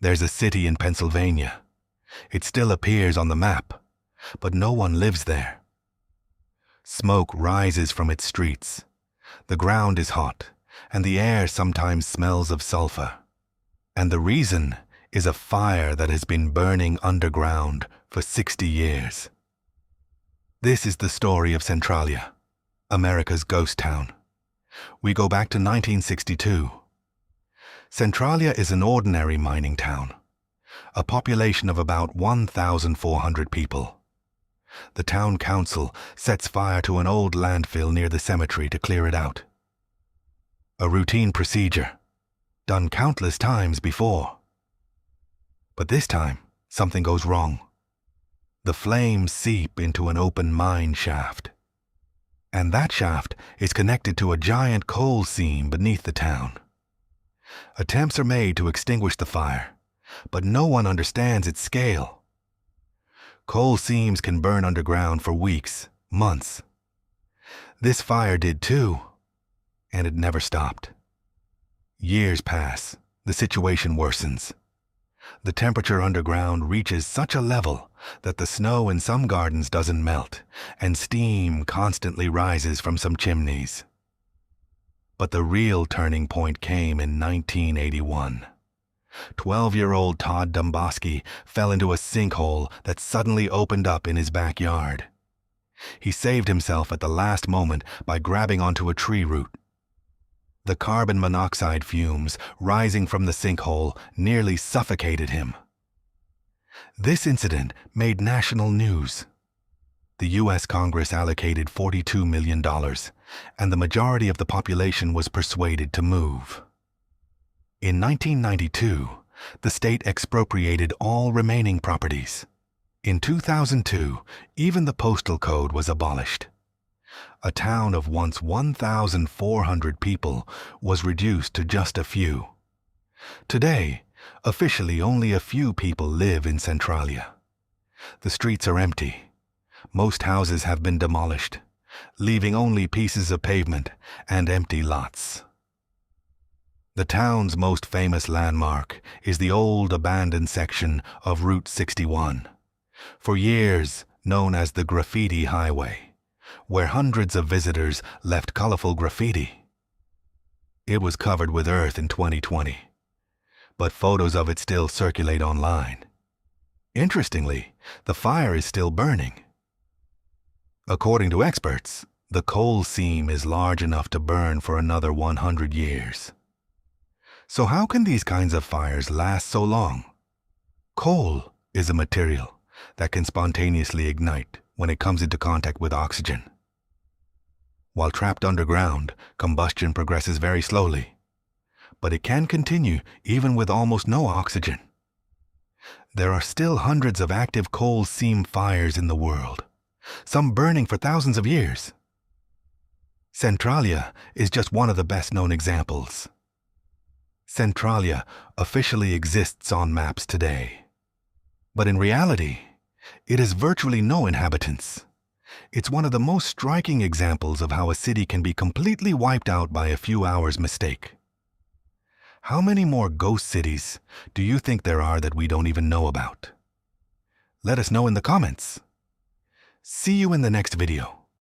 There's a city in Pennsylvania. It still appears on the map, but no one lives there. Smoke rises from its streets. The ground is hot, and the air sometimes smells of sulfur. And the reason is a fire that has been burning underground for 60 years. This is the story of Centralia, America's ghost town. We go back to 1962. Centralia is an ordinary mining town, a population of about 1,400 people. The town council sets fire to an old landfill near the cemetery to clear it out. A routine procedure, done countless times before. But this time, something goes wrong. The flames seep into an open mine shaft. And that shaft is connected to a giant coal seam beneath the town. Attempts are made to extinguish the fire, but no one understands its scale. Coal seams can burn underground for weeks, months. This fire did too, and it never stopped. Years pass, the situation worsens. The temperature underground reaches such a level that the snow in some gardens doesn't melt, and steam constantly rises from some chimneys. But the real turning point came in 1981. 12-year-old Todd Domboski fell into a sinkhole that suddenly opened up in his backyard. He saved himself at the last moment by grabbing onto a tree root. The carbon monoxide fumes rising from the sinkhole nearly suffocated him. This incident made national news. The U.S. Congress allocated $42 million, and the majority of the population was persuaded to move. In 1992, the state expropriated all remaining properties. In 2002, even the postal code was abolished. A town of once 1,400 people was reduced to just a few. Today, officially only a few people live in Centralia. The streets are empty. Most houses have been demolished, leaving only pieces of pavement and empty lots. The town's most famous landmark is the old abandoned section of Route 61, for years known as the Graffiti Highway, where hundreds of visitors left colorful graffiti. It was covered with earth in 2020, but photos of it still circulate online. Interestingly, the fire is still burning. According to experts, the coal seam is large enough to burn for another 100 years. So how can these kinds of fires last so long? Coal is a material that can spontaneously ignite when it comes into contact with oxygen. While trapped underground, combustion progresses very slowly, but it can continue even with almost no oxygen. There are still hundreds of active coal seam fires in the world, some burning for thousands of years. Centralia is just one of the best-known examples. Centralia officially exists on maps today, but in reality, it has virtually no inhabitants. It's one of the most striking examples of how a city can be completely wiped out by a few hours' mistake. How many more ghost cities do you think there are that we don't even know about? Let us know in the comments. See you in the next video.